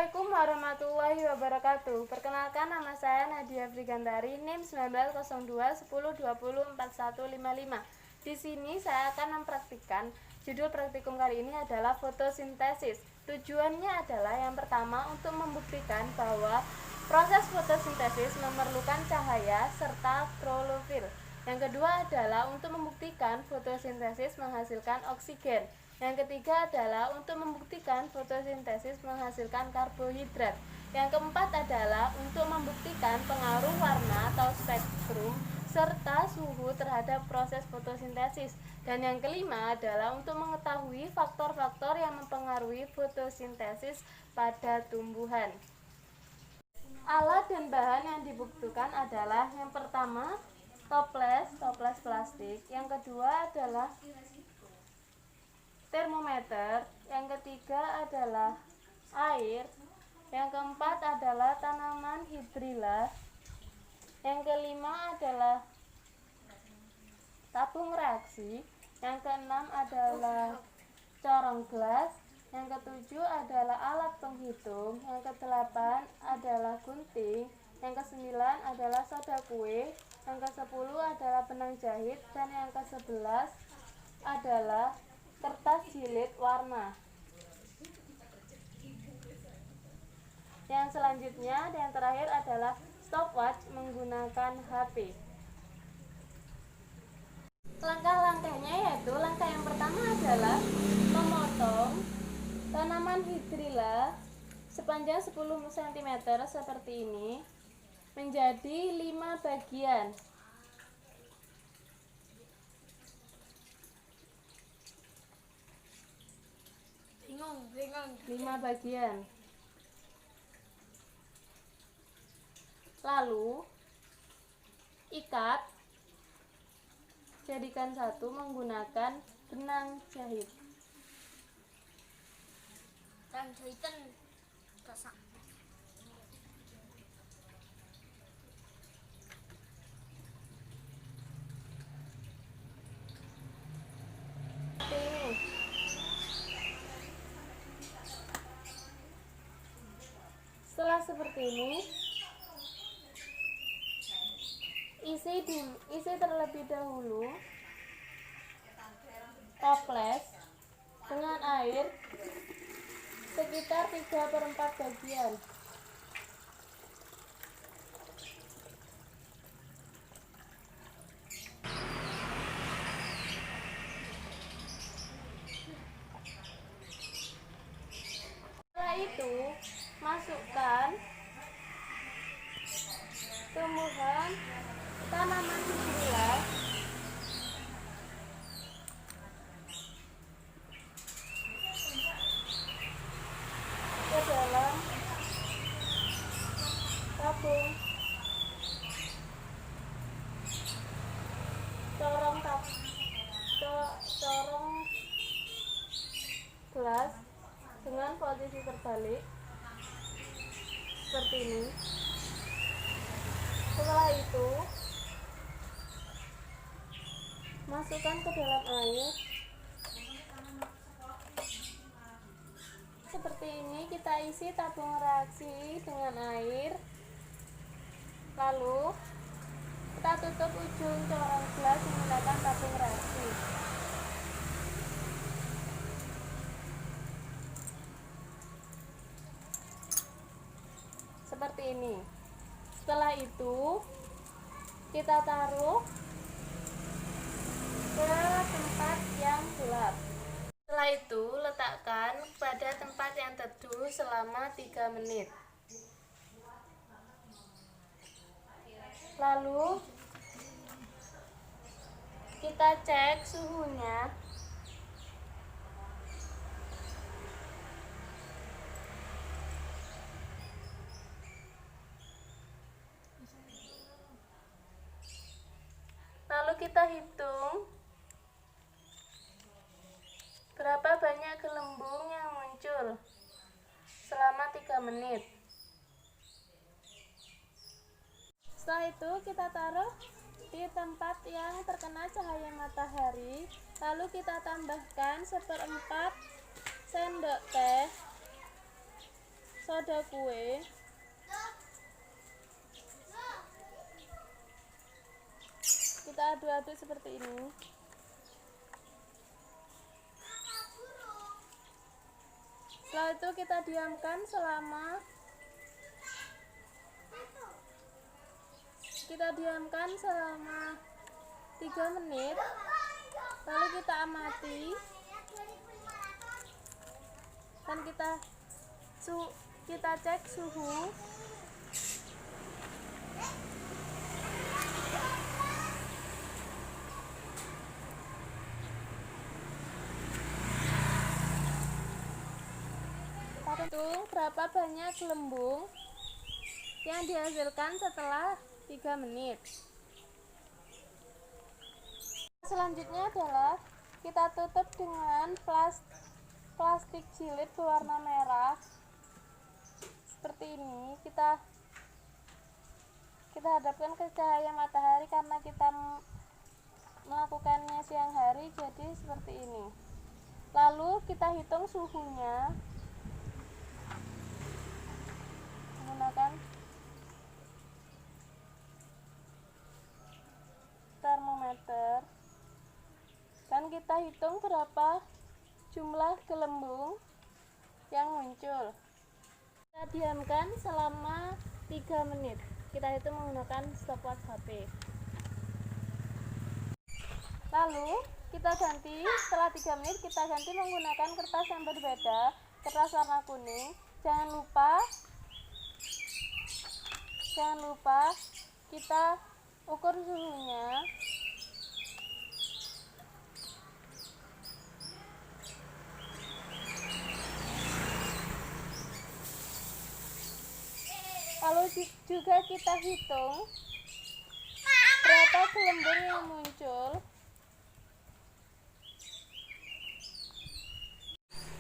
Assalamualaikum warahmatullahi wabarakatuh. Perkenalkan, nama saya Nadia Brigantari, NIM 190210204155. Di sini saya akan mempraktikkan. Judul praktikum kali ini adalah fotosintesis. Tujuannya adalah yang pertama untuk membuktikan bahwa proses fotosintesis memerlukan cahaya serta klorofil. Yang kedua adalah untuk membuktikan fotosintesis menghasilkan oksigen. Yang ketiga adalah untuk membuktikan fotosintesis menghasilkan karbohidrat. Yang keempat adalah untuk membuktikan pengaruh warna atau spektrum serta suhu terhadap proses fotosintesis. Dan yang kelima adalah untuk mengetahui faktor-faktor yang mempengaruhi fotosintesis pada tumbuhan. Alat dan bahan yang dibutuhkan adalah yang pertama toples plastik, yang kedua adalah termometer, yang ketiga adalah air, yang keempat adalah tanaman hidrilla, yang kelima adalah tabung reaksi, yang keenam adalah corong gelas, yang ketujuh adalah alat penghitung, yang kedelapan adalah gunting, yang kesembilan adalah soda kue, yang kesepuluh adalah benang jahit, dan yang kesebelas adalah kertas jilid warna. Yang selanjutnya dan yang terakhir adalah stopwatch menggunakan HP. Langkah-langkahnya yaitu langkah yang pertama adalah memotong tanaman hidrilla sepanjang 10 cm seperti ini menjadi 5 bagian. Lima bagian. Lalu ikat, jadikan satu menggunakan benang jahit. Setelah seperti ini, isi terlebih dahulu toples dengan air sekitar 3/4 bagian. Setelah itu, masukkan tumbuhan tanaman hidrilla ke dalam tabung corong gelas dengan posisi terbalik seperti ini. Setelah itu, masukkan ke dalam air seperti ini. Kita isi tabung reaksi dengan air, lalu kita tutup ujung corong gelas menggunakan tabung reaksi. Seperti ini. Setelah itu kita taruh ke tempat yang gelap. Setelah itu letakkan pada tempat yang teduh selama 3 menit. Lalu kita cek suhunya. Lalu kita hitung berapa banyak gelembung yang muncul selama 3 menit. Setelah itu kita taruh di tempat yang terkena cahaya matahari. Lalu kita tambahkan 1/4 sendok teh soda kue. Kita aduk-aduk seperti ini. Setelah itu kita diamkan selama 3 menit. Lalu kita amati dan kita cek suhu. Hitung berapa banyak gelembung yang dihasilkan setelah 3 menit. Selanjutnya adalah kita tutup dengan plastik jilid berwarna merah seperti ini. Kita hadapkan ke cahaya matahari karena kita melakukannya siang hari, jadi seperti ini. Lalu kita hitung suhunya menggunakan termometer dan kita hitung berapa jumlah gelembung yang muncul. Kita diamkan selama 3 menit. Kita hitung menggunakan stopwatch HP. Lalu kita ganti, setelah 3 menit kita ganti menggunakan kertas yang berbeda, kertas warna kuning. Jangan lupa kita ukur suhunya. Lalu juga kita hitung berapa gelembung yang muncul.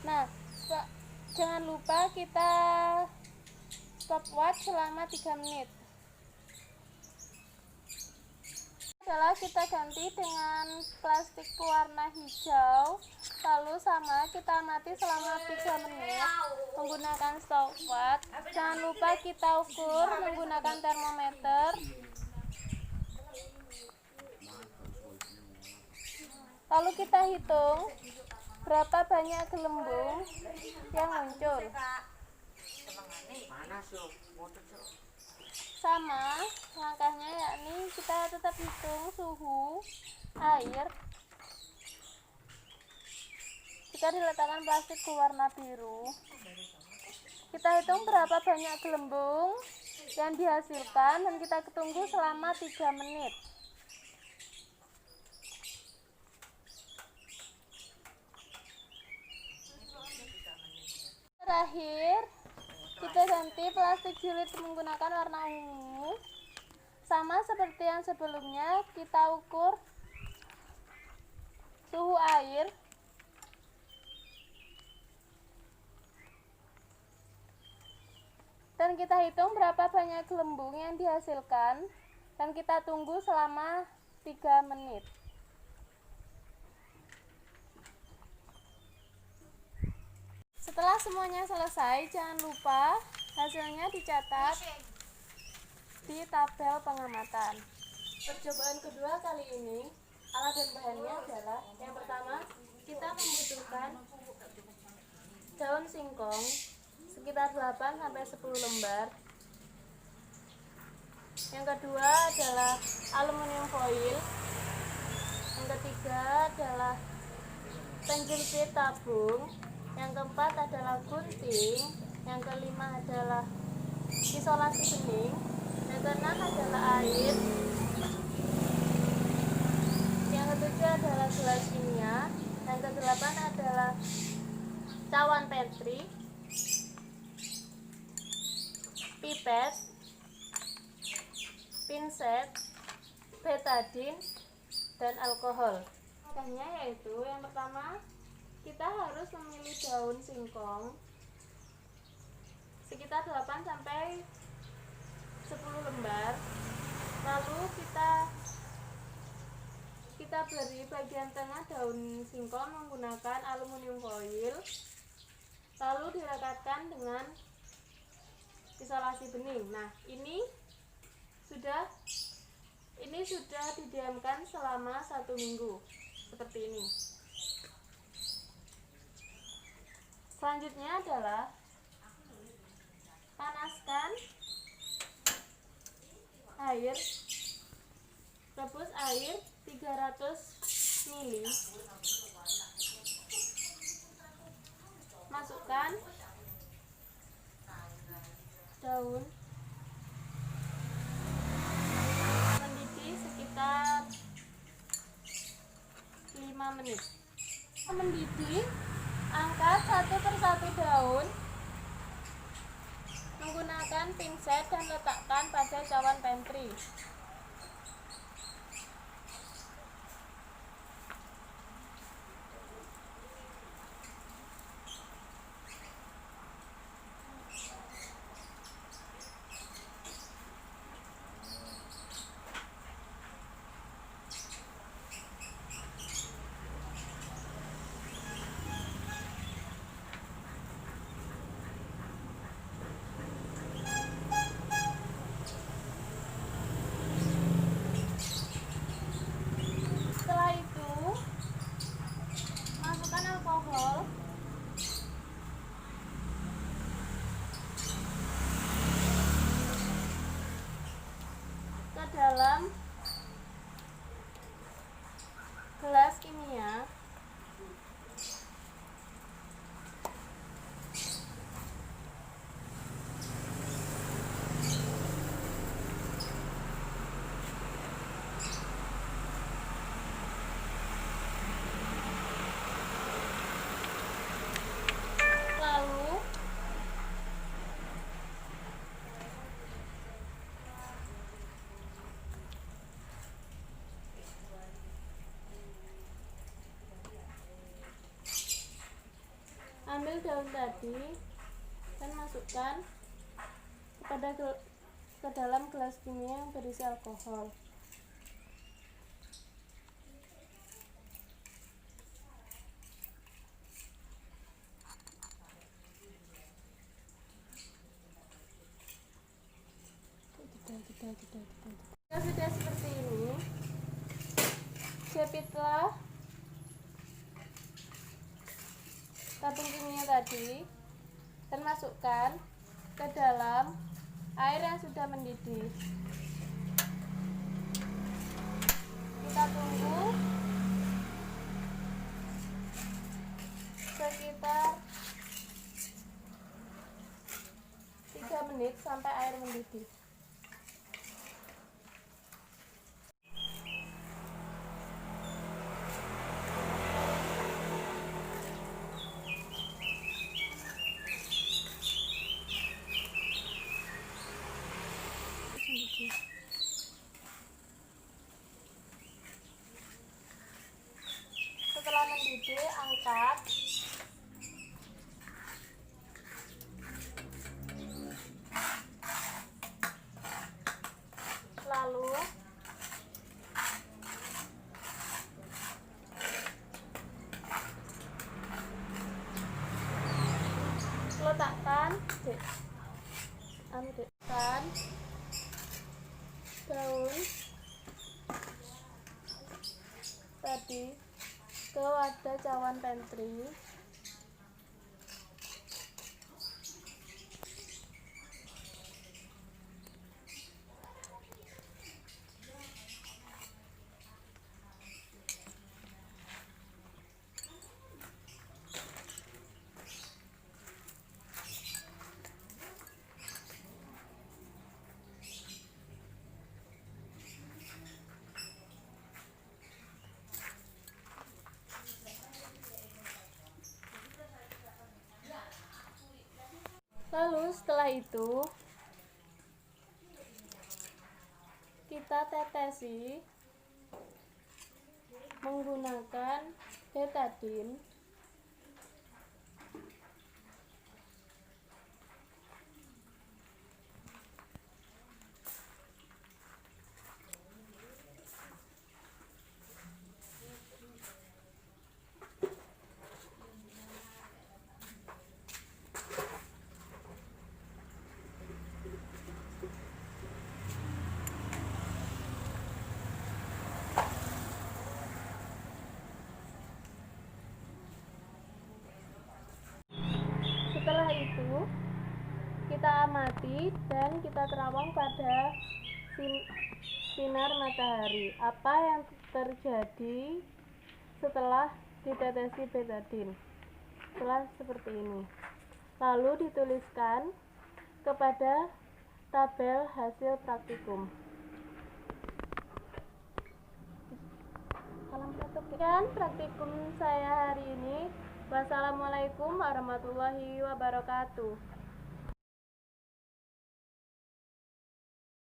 Nah, jangan lupa kita stopwatch selama 3 menit. Adalah kita ganti dengan plastik warna hijau, lalu sama kita amati selama 3 menit menggunakan stopwatch. Jangan lupa kita ukur menggunakan termometer. Lalu kita hitung berapa banyak gelembung yang muncul. Sama langkahnya, yakni kita tetap hitung suhu air. Jika diletakkan plastik berwarna biru, kita hitung berapa banyak gelembung yang dihasilkan dan kita tunggu selama 3 menit. Terakhir, kita ganti plastik jilid menggunakan warna ungu. Sama seperti yang sebelumnya, kita ukur suhu air. Dan kita hitung berapa banyak gelembung yang dihasilkan dan kita tunggu selama 3 menit. Setelah semuanya selesai, jangan lupa hasilnya dicatat di tabel pengamatan. Percobaan kedua kali ini, alat dan bahannya adalah: yang pertama, kita membutuhkan daun singkong sekitar 8-10 lembar. Yang kedua adalah aluminium foil. Yang ketiga adalah penjepit tabung. Yang keempat adalah gunting. Yang kelima adalah isolasi bening. Yang keenam adalah air. Yang ketujuh adalah gelas kimia. Yang kedelapan adalah cawan Petri, pipet, pinset, betadine, dan alkohol. Makanya yaitu yang pertama, kita harus memilih daun singkong sekitar 8-10 lembar. Lalu kita beri bagian tengah daun singkong menggunakan aluminium foil. Lalu direkatkan dengan isolasi bening. Nah, ini sudah didiamkan selama 1 minggu seperti ini. Selanjutnya adalah panaskan air, rebus air 300 ml, masukkan daun, mendidih sekitar 5 menit. Mendidih, angkat satu persatu daun menggunakan pinset dan letakkan pada cawan pantry. Setelah itu, masukkan alkohol ke dalam gelas kimia. Lalu ambil daun tadi dan masukkan ke dalam gelas kimia yang berisi alkohol. Jika sudah seperti ini, jepitlah tabung kimia tadi dan masukkan ke dalam air yang sudah mendidih. Kita tunggu sekitar 3 menit sampai air mendidih. Setelah mendidih, angkat. Lalu letakkan daun tadi ke wadah cawan pantry. Lalu setelah itu kita tetesi menggunakan betadine. putih dan kita terawang pada sinar matahari. Apa yang terjadi setelah ditetesi betadine? Setelah seperti ini. Lalu dituliskan kepada tabel hasil praktikum. Sekian praktikum saya hari ini. Wassalamualaikum warahmatullahi wabarakatuh.